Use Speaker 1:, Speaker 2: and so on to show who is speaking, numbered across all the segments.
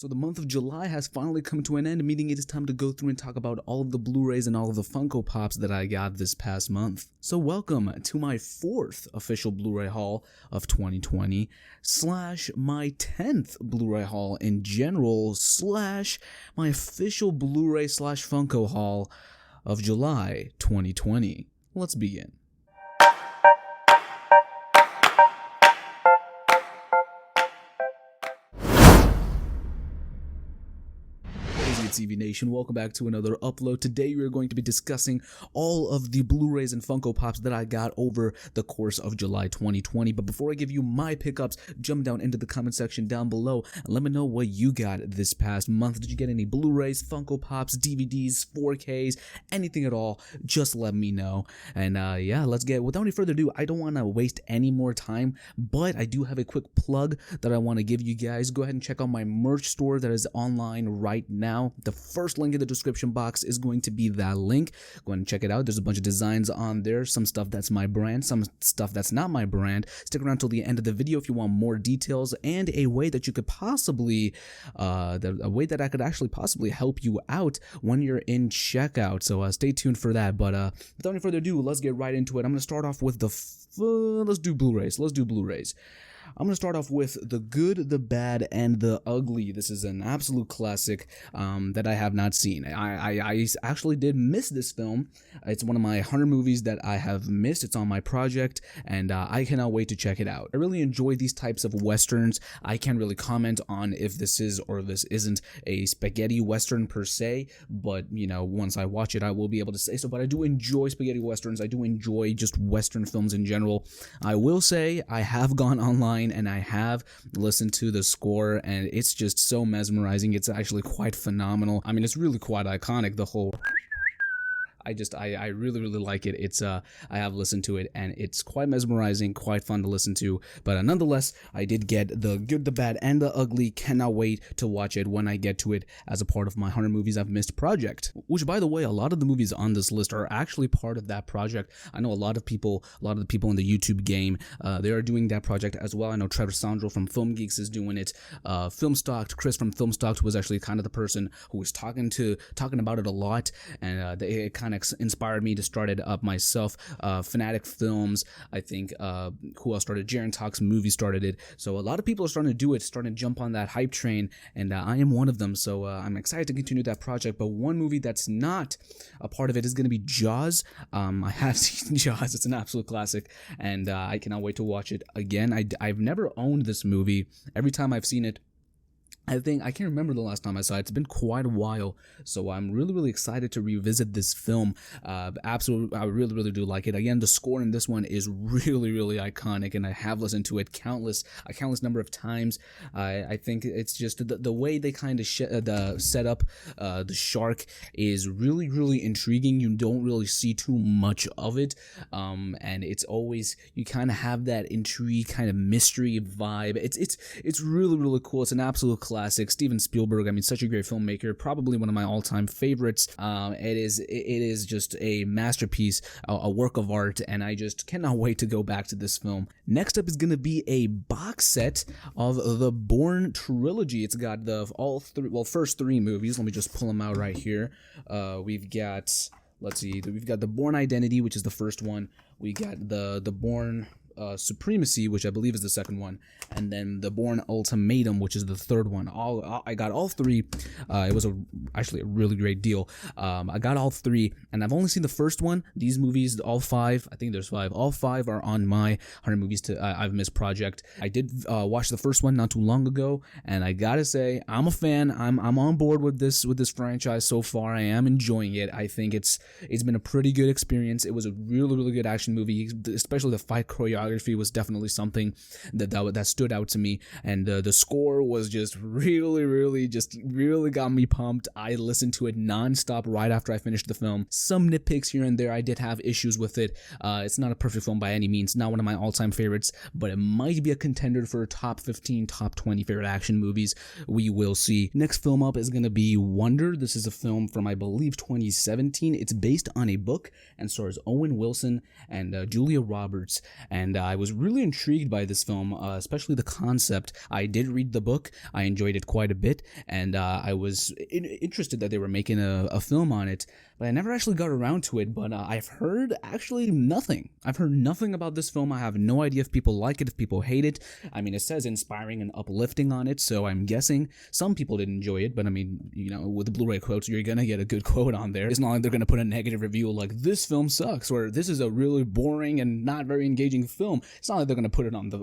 Speaker 1: So the month of July has finally come to an end, meaning it is time to go through and talk about all of the Blu-Rays and all of the Funko Pops that I got this past month. So welcome to my 4th official Blu-ray haul of 2020, / my 10th Blu-ray haul in general, / my official Blu-ray / Funko haul of July 2020. Let's begin. TV Nation, welcome back to another upload. Today we are going to be discussing all of the Blu-rays and Funko Pops that I got over the course of July 2020. But before I give you my pickups, jump down into the comment section down below and let me know what you got this past month. Did you get any Blu-rays, Funko Pops, DVDs, 4Ks, anything at all? Just let me know. And yeah, let's get, without any further ado, I don't want to waste any more time, but I do have a quick plug that I want to give you guys. Go ahead and check out my merch store that is online right now. The first link in the description box is going to be that link. Go ahead and check it out. There's a bunch of designs on there. Some stuff that's my brand, some stuff that's not my brand. Stick around till the end of the video if you want more details and a way that you could possibly, a way that I could actually possibly help you out when you're in checkout. So stay tuned for that. But without any further ado, let's get right into it. I'm going to start off with let's do Blu-rays. I'm going to start off with The Good, the Bad, and the Ugly. This is an absolute classic that I have not seen. I actually did miss this film. It's one of my 100 movies that I have missed. It's on my project, and I cannot wait to check it out. I really enjoy these types of westerns. I can't really comment on if this is or this isn't a spaghetti western per se, but, you know, once I watch it, I will be able to say so. But I do enjoy spaghetti westerns. I do enjoy just western films in general. I will say I have gone online and I have listened to the score, and it's just so mesmerizing. It's actually quite phenomenal. I mean, it's really quite iconic, the whole... I really like it. It's I have listened to it and it's quite mesmerizing, quite fun to listen to. But nonetheless, I did get The Good, the Bad, and the Ugly. Cannot wait to watch it when I get to it as a part of my 100 Movies I've Missed project. Which, by the way, a lot of the movies on this list are actually part of that project. I know a lot of the people in the YouTube game, they are doing that project as well. I know Trevor Sandro from Film Geeks is doing it. Filmstocked, Chris from Filmstocked was actually kind of the person who was talking about it a lot, and it kind of inspired me to start it up myself. Fanatic Films, I think, who else started? Jaren Talks Movie started it. So a lot of people are starting to do it, starting to jump on that hype train, and I am one of them. So I'm excited to continue that project. But one movie that's not a part of it is going to be Jaws. I have seen Jaws. It's an absolute classic, and I cannot wait to watch it again. I've never owned this movie. Every time I've seen it, I can't remember the last time I saw it. It's been quite a while, so I'm really excited to revisit this film. Absolutely, I really do like it. Again, the score in this one is really iconic, and I have listened to it a countless number of times. I think it's just the way they kind of set up the shark is really intriguing. You don't really see too much of it, and it's always, you kind of have that intrigue, kind of mystery vibe. It's really cool. It's an absolute classic. Steven Spielberg, I mean, such a great filmmaker, probably one of my all-time favorites. It is just a masterpiece, a work of art, and I just cannot wait to go back to this film. Next up is going to be a box set of the Bourne trilogy. It's got first 3 movies. Let me just pull them out right here. We've got the Bourne Identity, which is the first one. We got the Bourne Supremacy, which I believe is the second one, and then the Bourne Ultimatum, which is the third one. I got all 3. It was actually a really great deal. I got all 3, and I've only seen the first one. These movies, all 5, I think there's 5. All 5 are on my 100 Movies I've Missed project. I did watch the first one not too long ago, and I gotta say, I'm a fan. I'm on board with this franchise so far. I am enjoying it. I think it's been a pretty good experience. It was a really good action movie, especially the fight choreography was definitely something that stood out to me, and the score was just really got me pumped. I listened to it non-stop right after I finished the film. Some nitpicks here and there, I did have issues with it. It's not a perfect film by any means, not one of my all-time favorites, but it might be a contender for top 15, top 20 favorite action movies. We will see. Next film up is going to be Wonder. This is a film from, I believe, 2017. It's based on a book and stars Owen Wilson and Julia Roberts, and and I was really intrigued by this film, especially the concept. I did read the book, I enjoyed it quite a bit, and I was interested that they were making a film on it, but I never actually got around to it. But I've heard actually nothing. I've heard nothing about this film. I have no idea if people like it, if people hate it. I mean, it says inspiring and uplifting on it, so I'm guessing some people did enjoy it, but I mean, you know, with the Blu-ray quotes, you're gonna get a good quote on there. It's not like they're gonna put a negative review like, this film sucks, or this is a really boring and not very engaging film. It's not like they're gonna put it on the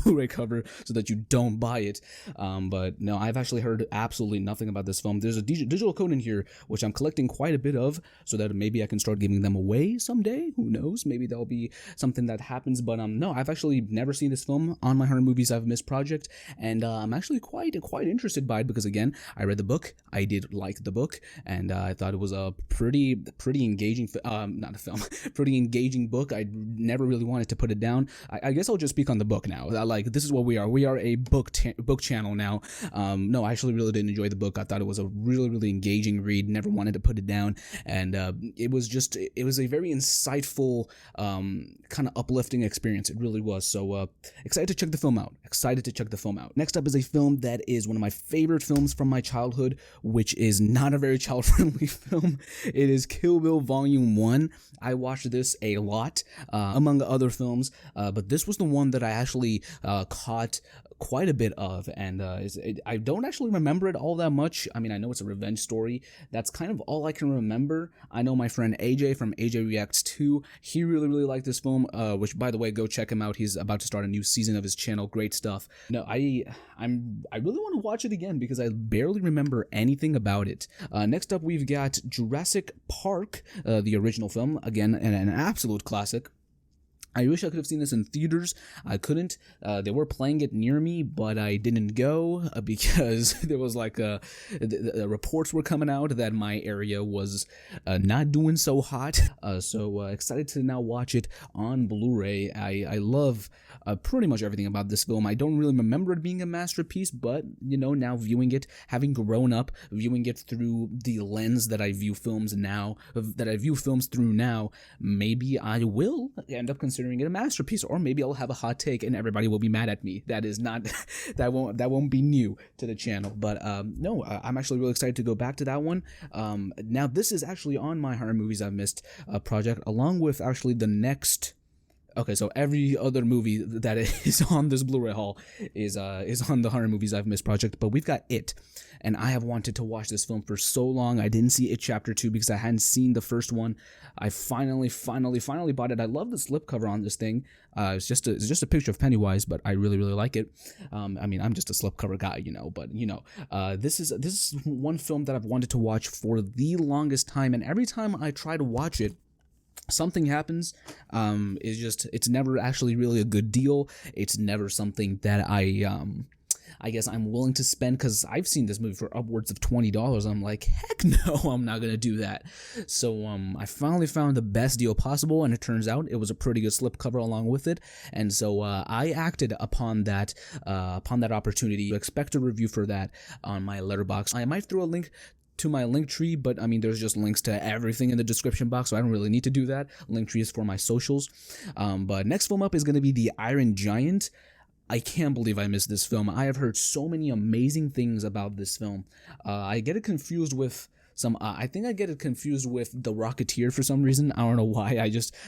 Speaker 1: Blu-ray cover so that you don't buy it. But no, I've actually heard absolutely nothing about this film. There's a digital code in here, which I'm collecting quite a bit of, so that maybe I can start giving them away someday. Who knows? Maybe that'll be something that happens. But no, I've actually never seen this film on my Horror Movies I've Missed project, and I'm actually quite interested by it, because again, I read the book, I did like the book, and I thought it was a pretty engaging not a film pretty engaging book. I never really wanted to put it down. I guess I'll just speak on the book now. Like, this is what we are a book channel now. No, I actually really did enjoy the book. I thought it was a really engaging read, never wanted to put it down, and it was a very insightful, kind of uplifting experience. It really was. So excited to check the film out. Next up is a film that is one of my favorite films from my childhood, which is not a very child-friendly film. It is Kill Bill Volume 1. I watched this a lot, among other films, but this was the one that I actually caught quite a bit of, and I don't actually remember it all that much. I mean, I know it's a revenge story. That's kind of all I can remember. I know my friend AJ from AJ Reacts 2, he really liked this film, which, by the way, go check him out. He's about to start a new season of his channel. Great stuff. No, I really want to watch it again because I barely remember anything about it. Next up, we've got Jurassic Park, the original film, again, an absolute classic. I wish I could have seen this in theaters. I couldn't. They were playing it near me, but I didn't go because there was like the reports were coming out that my area was not doing so hot. So excited to now watch it on Blu-ray. I love pretty much everything about this film. I don't really remember it being a masterpiece, but you know, now viewing it, having grown up, viewing it through the lens that I view films now, through now, maybe I will end up considering it a masterpiece, or maybe I'll have a hot take and everybody will be mad at me. That is not that won't be new to the channel. But no, I'm actually really excited to go back to that one. Now this is actually on my Horror Movies I've Missed project, along with actually the next. Okay, so every other movie that is on this Blu-ray haul is on the Horror Movies I've Missed project, but we've got It, and I have wanted to watch this film for so long. I didn't see It Chapter 2 because I hadn't seen the first one. I finally bought it. I love the slipcover on this thing. It's just a picture of Pennywise, but I really like it. I mean, I'm just a slipcover guy, you know, but you know, this is one film that I've wanted to watch for the longest time, and every time I try to watch it, something happens. It's never actually really a good deal. It's never something that I guess I'm willing to spend, because I've seen this movie for upwards of $20. I'm like, heck no, I'm not gonna do that. So I finally found the best deal possible, and it turns out it was a pretty good slipcover along with it. And so I acted upon that opportunity. Expect a review for that on my Letterboxd. I might throw a link to my link tree, but I mean, there's just links to everything in the description box, so I don't really need to do that. Link tree is for my socials. But next film up is going to be The Iron Giant. I can't believe I missed this film. I have heard so many amazing things about this film. I get it confused with I think I get it confused with The Rocketeer for some reason. I don't know why.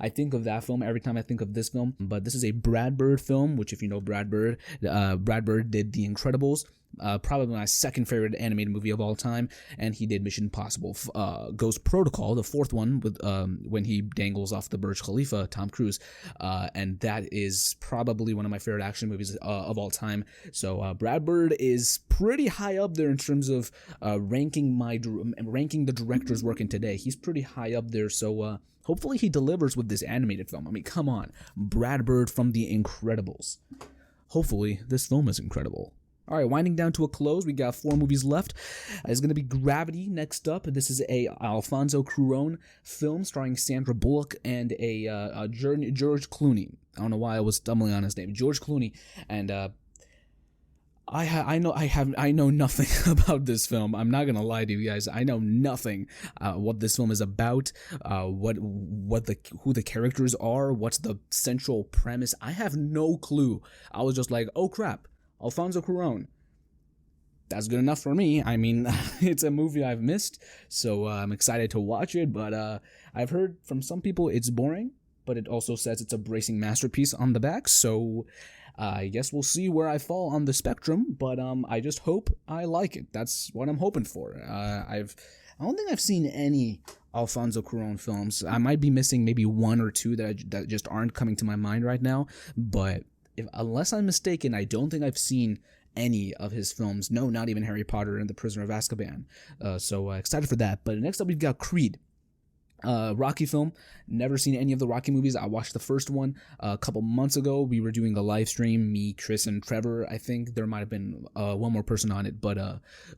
Speaker 1: I think of that film every time I think of this film. But this is a Brad Bird film, which, if you know Brad Bird did The Incredibles. Probably my second favorite animated movie of all time, and he did Mission Impossible Ghost Protocol, the fourth one, with when he dangles off the Burj Khalifa, Tom Cruise, and that is probably one of my favorite action movies of all time. So Brad Bird is pretty high up there in terms of ranking the directors working today. He's pretty high up there, so hopefully he delivers with this animated film. I mean, come on, Brad Bird from The Incredibles. Hopefully this film is incredible. All right, winding down to a close, we got 4 movies left. It's going to be Gravity next up. This is a Alfonso Cuarón film starring Sandra Bullock and a George Clooney. I don't know why I was stumbling on his name. George Clooney. And I know nothing about this film. I'm not gonna lie to you guys. I know nothing what this film is about, who the characters are, what's the central premise. I have no clue. I was just like, oh crap, Alfonso Cuarón. That's good enough for me. I mean, it's a movie I've missed, so I'm excited to watch it. But I've heard from some people it's boring, but it also says it's a bracing masterpiece on the back. So I guess we'll see where I fall on the spectrum, but I just hope I like it. That's what I'm hoping for. I don't think I've seen any Alfonso Cuarón films. I might be missing maybe one or two that just aren't coming to my mind right now, but unless I'm mistaken, I don't think I've seen any of his films. No, not even Harry Potter and the Prisoner of Azkaban. So excited for that. But next up, we've got Creed. Rocky film. Never seen any of the Rocky movies. I watched the first one a couple months ago. We were doing a live stream, me, Chris, and Trevor. I think there might have been one more person on it, but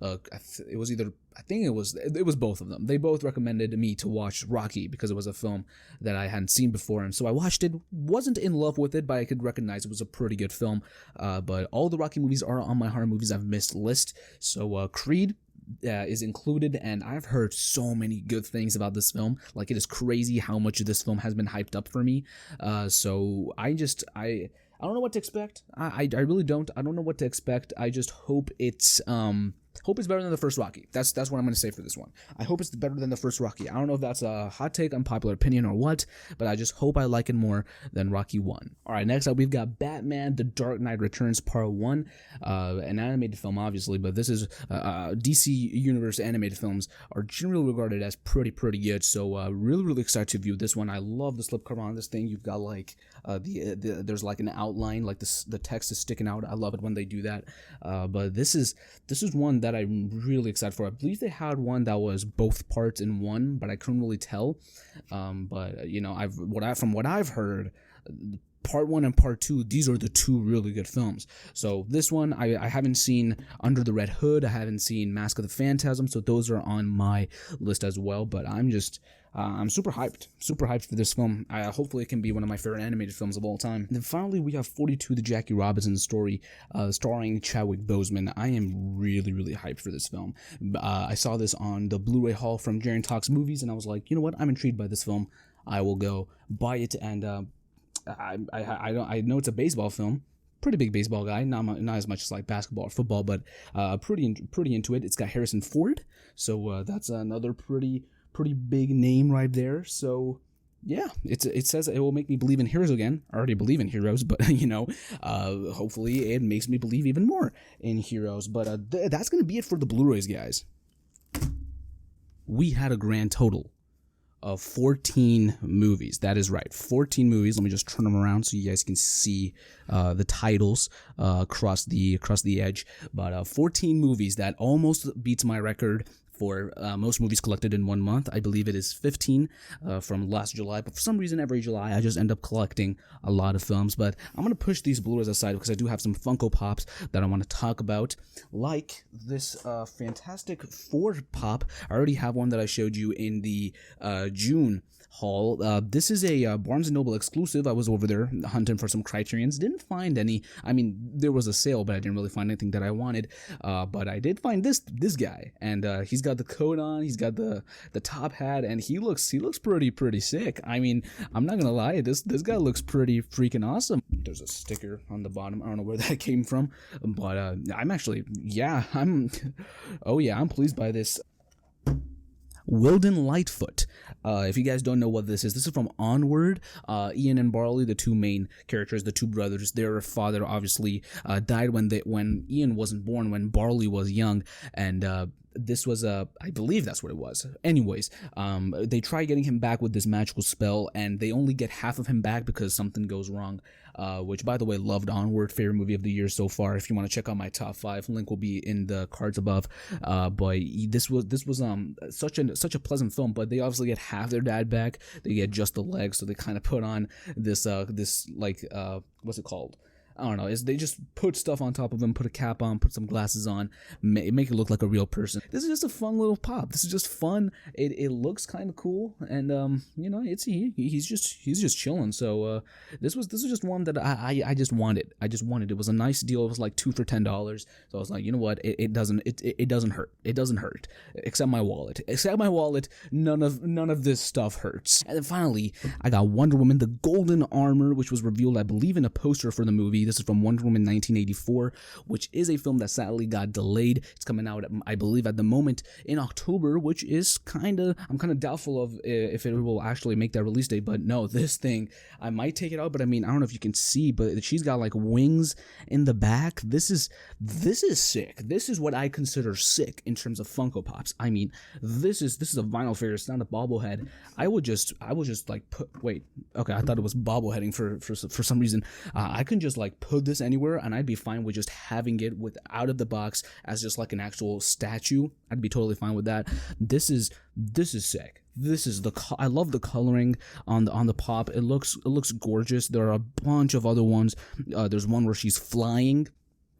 Speaker 1: it was either, I think it was both of them. They both recommended me to watch Rocky because it was a film that I hadn't seen before, and so I watched it. Wasn't in love with it, but I could recognize it was a pretty good film. But all the Rocky movies are on my horror movies I've missed list. So Creed is included, and I've heard so many good things about this film. Like, it is crazy how much this film has been hyped up for me. So I don't know what to expect. I really don't. I don't know what to expect. I just hope it's better than the first Rocky. That's what I'm going to say for this one. I hope it's better than the first Rocky. I don't know if that's a hot take, unpopular opinion, or what, but I just hope I like it more than Rocky 1. All right, next up, we've got Batman: The Dark Knight Returns Part 1, an animated film, obviously, but this is DC Universe animated films are generally regarded as pretty good, so really excited to view this one. I love the slipcover on this thing. You've got like there's like an outline, like the text is sticking out. I love it when they do that. But this is one that I'm really excited for. I believe they had one that was both parts in one, but I couldn't really tell. But you know, from what I've heard, Part 1 and Part 2, these are the two really good films. So this one, I haven't seen Under the Red Hood. I haven't seen Mask of the Phantasm. So those are on my list as well. But I'm super hyped for this film. Hopefully it can be one of my favorite animated films of all time. And then finally, we have 42, the Jackie Robinson story, starring Chadwick Boseman. I am really hyped for this film. I saw this on the Blu-ray haul from Jaren Talks Movies, and I was like, you know what? I'm intrigued by this film. I will go buy it, and I know it's a baseball film. Pretty big baseball guy, not as much as like basketball or football, but pretty into it. It's got Harrison Ford, so that's another pretty big name right there. So yeah, it says it will make me believe in heroes again. I already believe in heroes, but you know, hopefully it makes me believe even more in heroes. But that's gonna be it for the Blu-rays, guys. We had a grand total of 14 movies. That is right, 14 movies. Let me just turn them around so you guys can see the titles across the edge. But 14 movies, that almost beats my record for most movies collected in 1 month. I believe it is 15 from last July, but for some reason every July I just end up collecting a lot of films. But I'm going to push these Blu-rays aside because I do have some Funko Pops that I want to talk about, like this fantastic Ford Pop. I already have one that I showed you in the June haul. This is a Barnes & Noble exclusive. I was over there hunting for some Criterions. Didn't find any. I mean, there was a sale, but I didn't really find anything that I wanted. But I did find this guy, and he's got the coat on. He's got the top hat, and he looks pretty sick. I mean, I'm not gonna lie, this guy looks pretty freaking awesome. There's a sticker on the bottom. I don't know where that came from, but I'm pleased by this. Wilden Lightfoot. If you guys don't know what this is from Onward. Ian and Barley, the two main characters, the two brothers. Their father obviously died when Ian wasn't born, when Barley was young, and this was I believe that's what it was. Anyways, they try getting him back with this magical spell, and they only get half of him back because something goes wrong. Which, by the way, loved Onward, favorite movie of the year so far. If you want to check out my top 5, link will be in the cards above. But this was such a pleasant film. But they obviously get half their dad back. They get just the legs, so they kind of put on this what's it called? I don't know, is they just put stuff on top of him, put a cap on, put some glasses on, make it look like a real person. This is just a fun little pop. This is just fun. It looks kind of cool, and you know, he's just chilling. So this was just one that I just wanted. It was a nice deal. It was like 2 for $10. So I was like, you know what? It doesn't hurt. It doesn't hurt. Except my wallet. None of this stuff hurts. And then finally, I got Wonder Woman: The Golden Armor, which was revealed, I believe, in a poster for the movie. This is from Wonder Woman 1984, which is a film that sadly got delayed. It's coming out, I believe, at the moment in October, which is I'm kind of doubtful of if it will actually make that release date. But no, this thing, I might take it out, but I mean, I don't know if you can see, but she's got like wings in the back. This is sick. This is what I consider sick in terms of Funko Pops. I mean, this is a vinyl figure. It's not a bobblehead. I would just like wait, okay, I thought it was bobbleheading for some reason. I can just like put this anywhere, and I'd be fine with just having it out of the box as just like an actual statue. I'd be totally fine with that. This is sick. This is I love the coloring on the pop. It looks gorgeous. There are a bunch of other ones. There's one where she's flying.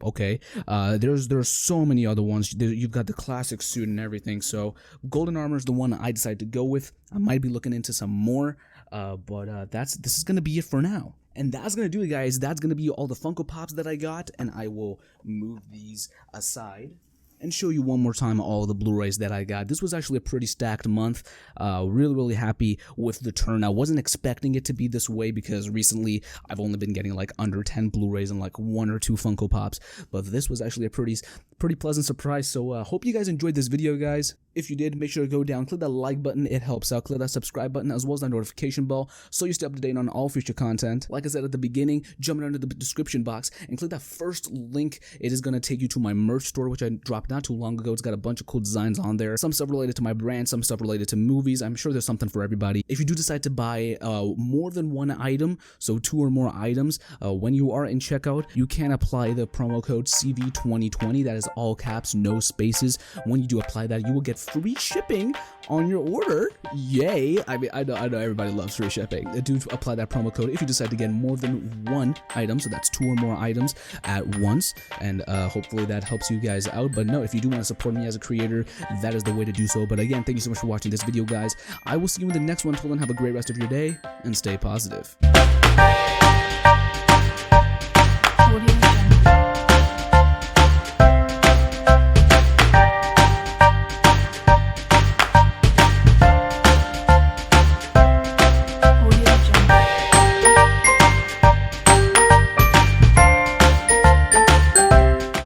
Speaker 1: Okay, there's so many other ones. You've got the classic suit and everything. So Golden Armor is the one I decided to go with. I might be looking into some more, but this is gonna be it for now. And that's gonna do it, guys. That's gonna be all the Funko Pops that I got, and I will move these aside and show you one more time all the Blu-rays that I got. This was actually a pretty stacked month. Really happy with the turnout. Wasn't expecting it to be this way because recently I've only been getting like under 10 Blu-rays and like 1 or 2 Funko Pops. But this was actually a pretty pleasant surprise. So hope you guys enjoyed this video, guys. If you did, make sure to go down, click that like button, it helps out. Click that subscribe button as well as that notification bell so you stay up to date on all future content. Like I said at the beginning, jump into the description box and click that first link. It is going to take you to my merch store, which I dropped not too long ago. It's got a bunch of cool designs on there. Some stuff related to my brand, some stuff related to movies. I'm sure there's something for everybody. If you do decide to buy more than one item, so 2 or more items, when you are in checkout, you can apply the promo code CV2020. That is all caps, no spaces. When you do apply that, you will get free shipping on your order. Yay! I mean, I know everybody loves free shipping. Do apply that promo code if you decide to get more than one item, so that's 2 or more items at once, and hopefully that helps you guys out. But no, if you do want to support me as a creator, that is the way to do so. But again, thank you so much for watching this video, guys. I will see you in the next one. Until then, have a great rest of your day and stay positive.